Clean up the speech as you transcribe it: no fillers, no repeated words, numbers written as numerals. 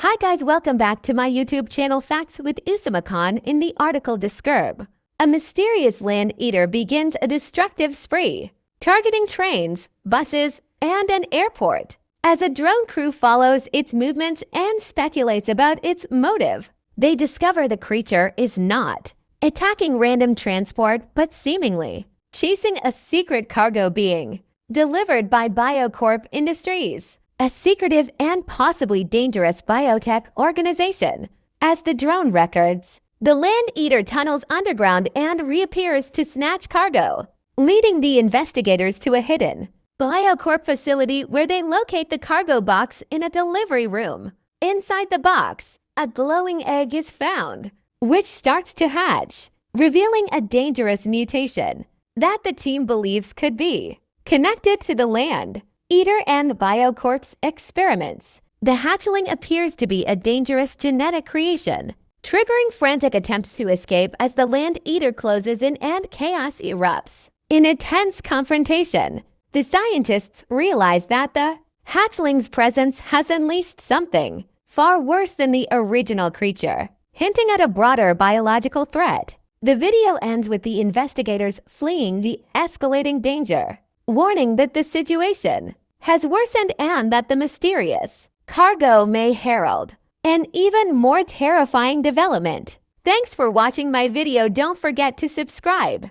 Hi guys, welcome back to my YouTube channel Facts with Usama. In the article describe, a mysterious land eater begins a destructive spree, targeting trains, buses, and an airport. As a drone crew follows its movements and speculates about its motive, they discover the creature is not attacking random transport but seemingly chasing a secret cargo being delivered by Biocorp Industries, a secretive and possibly dangerous biotech organization. As the drone records, the land eater tunnels underground and reappears to snatch cargo, leading the investigators to a hidden Biocorp facility where they locate the cargo box in a delivery room. Inside the box, a glowing egg is found, which starts to hatch, revealing a dangerous mutation that the team believes could be connected to the land eater and Biocorp's experiments. The hatchling appears to be a dangerous genetic creation, triggering frantic attempts to escape as the land eater closes in and chaos erupts. In a tense confrontation, the scientists realize that the hatchling's presence has unleashed something far worse than the original creature, hinting at a broader biological threat. The video ends with the investigators fleeing the escalating danger, warning that the situation has worsened and that the mysterious cargo may herald an even more terrifying development. Thanks for watching my video. Don't forget to subscribe.